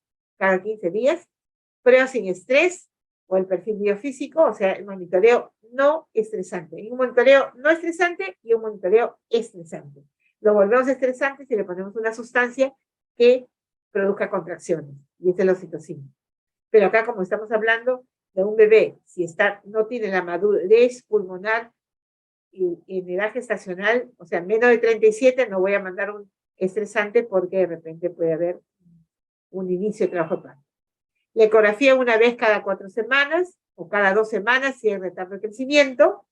pruebas sin estrés o el perfil biofísico, o sea, el monitoreo no estresante. Hay un monitoreo no estresante y un monitoreo estresante. Lo volvemos estresante si le ponemos una sustancia que produzca contracciones, y esa es la oxitocina. Pero acá, como estamos hablando de un bebé, si no tiene la madurez pulmonar en edad gestacional, o sea, menos de 37, no voy a mandar un estresante porque de repente puede haber un inicio de trabajo de parto. La ecografía una vez cada 4 semanas o cada 2 semanas si hay retardo de crecimiento.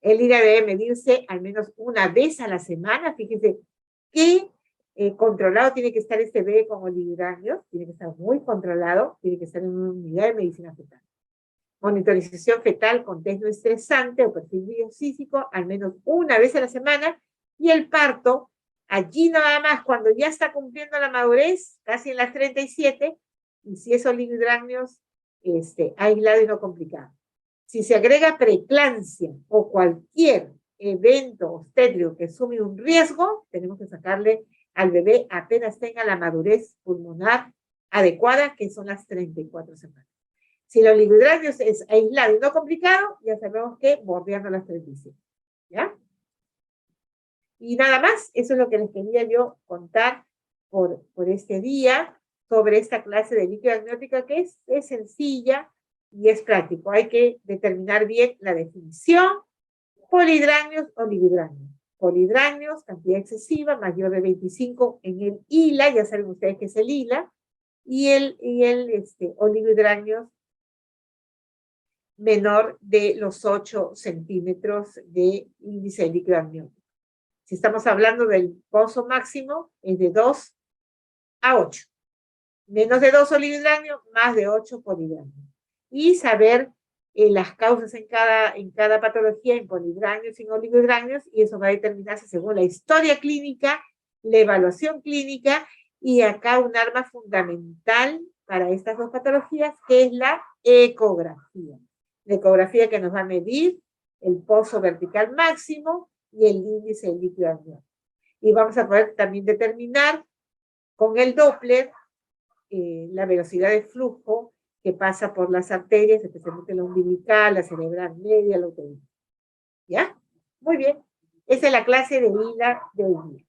El ILA debe medirse al menos una vez a la semana. Fíjense qué controlado tiene que estar este bebé con oligohidranio. Tiene que estar muy controlado, tiene que estar en una unidad de medicina fetal. Monitorización fetal con test no estresante o perfil biofísico al menos una vez a la semana. Y el parto, allí nada más cuando ya está cumpliendo la madurez, casi en las 37, y si es oligohidranio aislado y no complicado. Si se agrega preeclampsia o cualquier evento obstétrico que sume un riesgo, tenemos que sacarle al bebé apenas tenga la madurez pulmonar adecuada, que son las 34 semanas. Si el oligohidranio es aislado y no complicado, ya sabemos que bordeando las 37. ¿Ya? Y nada más, eso es lo que les quería yo contar por este día sobre esta clase de líquido amniótica, que es sencilla y es práctico. Hay que determinar bien la definición. Polihidráneos, oligohidráneos. Polihidráneos, cantidad excesiva, mayor de 25 en el ILA, ya saben ustedes que es el ILA, y el oligohidráneos menor de los 8 centímetros de índice de líquido amniótico. Si estamos hablando del pozo máximo, es de 2 a 8. Menos de 2 oligohidráneos, más de 8 polihidráneos. Y saber las causas en cada patología, en polihidráneos y en oligohidráneos, y eso va a determinarse según la historia clínica, la evaluación clínica, y acá un arma fundamental para estas dos patologías, que es la ecografía. La ecografía que nos va a medir el pozo vertical máximo y el índice de líquido amniótico. Y vamos a poder también determinar con el Doppler la velocidad de flujo que pasa por las arterias, especialmente la umbilical, la cerebral media, la uterina. ¿Ya? Muy bien. Esa es la clase de vida de hoy día.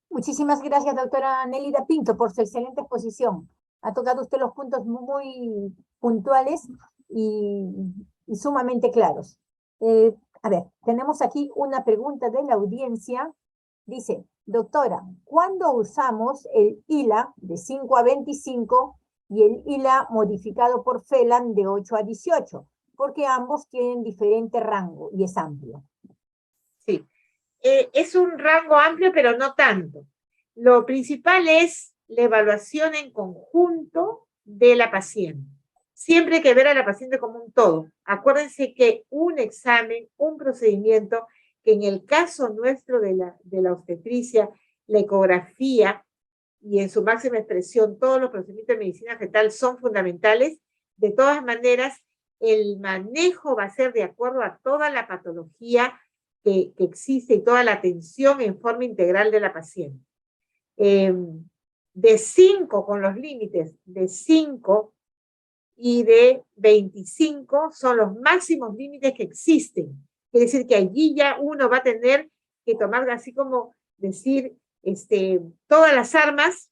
Muchísimas gracias, doctora Nélida Pinto, por su excelente exposición. Ha tocado usted los puntos muy puntuales y sumamente claros. A ver, tenemos aquí una pregunta de la audiencia. Dice, doctora, ¿cuándo usamos el ILA de 5 a 25 y el ILA modificado por Phelan de 8 a 18? Porque ambos tienen diferente rango y es amplio. Sí. Es un rango amplio, pero no tanto. Lo principal es la evaluación en conjunto de la paciente. Siempre hay que ver a la paciente como un todo. Acuérdense que un examen, un procedimiento, que en el caso nuestro de la obstetricia, la ecografía, y en su máxima expresión todos los procedimientos de medicina fetal son fundamentales. De todas maneras, el manejo va a ser de acuerdo a toda la patología que existe y toda la atención en forma integral de la paciente. De 5, con los límites de 5 y de 25 son los máximos límites que existen. Quiere decir que allí ya uno va a tener que tomar, así como decir, todas las armas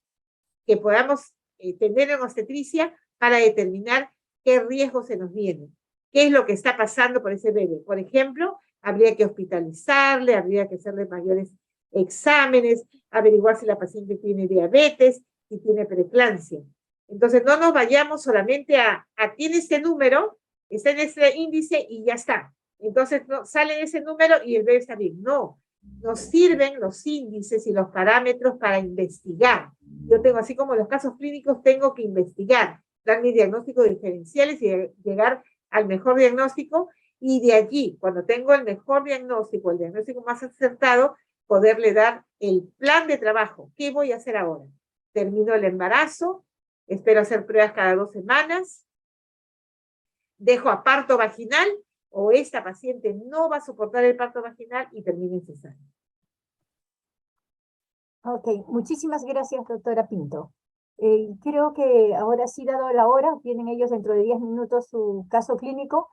que podamos tener en obstetricia para determinar qué riesgo se nos viene, qué es lo que está pasando por ese bebé. Por ejemplo, habría que hospitalizarle, habría que hacerle mayores exámenes, averiguar si la paciente tiene diabetes, si tiene preeclampsia. Entonces, no nos vayamos solamente a tiene este número, está en este índice y ya está. Entonces, no, sale ese número y el bebé está bien. No, nos sirven los índices y los parámetros para investigar. Yo tengo, así como los casos clínicos, tengo que investigar, dar mis diagnósticos diferenciales y llegar al mejor diagnóstico, y de allí, cuando tengo el mejor diagnóstico, el diagnóstico más acertado, poderle dar el plan de trabajo. ¿Qué voy a hacer ahora? Termino el embarazo, espero hacer pruebas cada 2 semanas, dejo a parto vaginal, o esta paciente no va a soportar el parto vaginal y termina en cesárea. Ok, muchísimas gracias, doctora Pinto. Creo que ahora sí, dado la hora, tienen ellos dentro de 10 minutos su caso clínico.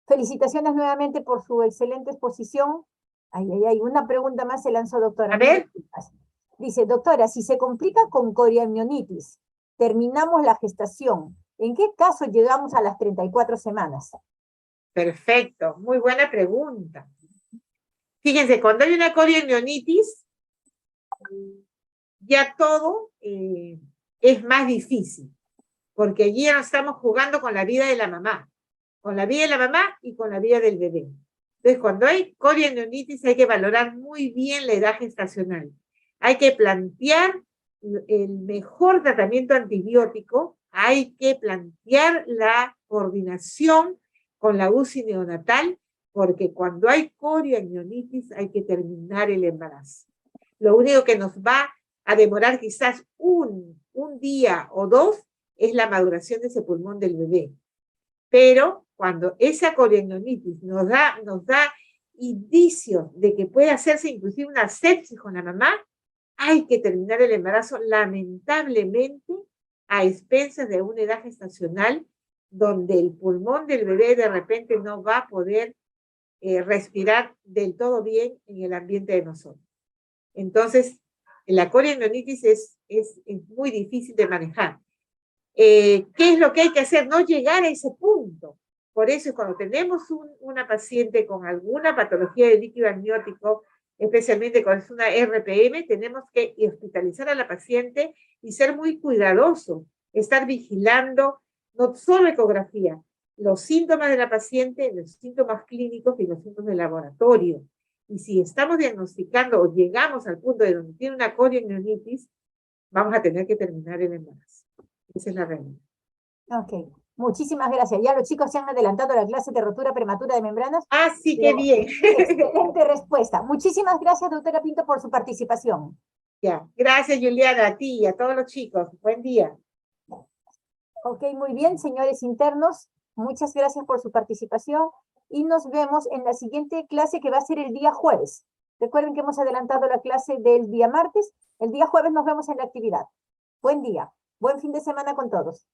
Felicitaciones nuevamente por su excelente exposición. Una pregunta más se lanzó, doctora. A ver. Dice, doctora, si se complica con coriamnionitis, terminamos la gestación, ¿en qué caso llegamos a las 34 semanas? Perfecto, muy buena pregunta. Fíjense, cuando hay una coriamnionitis, ya todo es más difícil, porque allí ya no estamos jugando con la vida de la mamá, con la vida de la mamá y con la vida del bebé. Entonces, cuando hay coriamnionitis hay que valorar muy bien la edad gestacional. Hay que plantear el mejor tratamiento antibiótico, hay que plantear la coordinación con la UCI neonatal, porque cuando hay coriamnionitis hay que terminar el embarazo. Lo único que nos va a demorar quizás un día o 2 es la maduración de ese pulmón del bebé. Pero cuando esa coriamnionitis nos da indicios de que puede hacerse inclusive una sepsis con la mamá, hay que terminar el embarazo, lamentablemente, a expensas de una edad gestacional donde el pulmón del bebé de repente no va a poder respirar del todo bien en el ambiente de nosotros. Entonces, la coriamnionitis es muy difícil de manejar. ¿Qué es lo que hay que hacer? No llegar a ese punto. Por eso, cuando tenemos una paciente con alguna patología de líquido amniótico, especialmente cuando es una RPM, tenemos que hospitalizar a la paciente y ser muy cuidadosos, estar vigilando, no solo ecografía, los síntomas de la paciente, los síntomas clínicos y los síntomas de laboratorio. Y si estamos diagnosticando o llegamos al punto de donde tiene una coriamnionitis, vamos a tener que terminar el embarazo. Esa es la realidad. Ok, muchísimas gracias. Ya los chicos se han adelantado a la clase de rotura prematura de membranas. Ah, sí, qué bien. Excelente respuesta. Muchísimas gracias, doctora Pinto, por su participación. Ya, gracias, Juliana, a ti y a todos los chicos. Buen día. Ok, muy bien, señores internos. Muchas gracias por su participación y nos vemos en la siguiente clase, que va a ser el día jueves. Recuerden que hemos adelantado la clase del día martes. El día jueves nos vemos en la actividad. Buen día. Buen fin de semana con todos.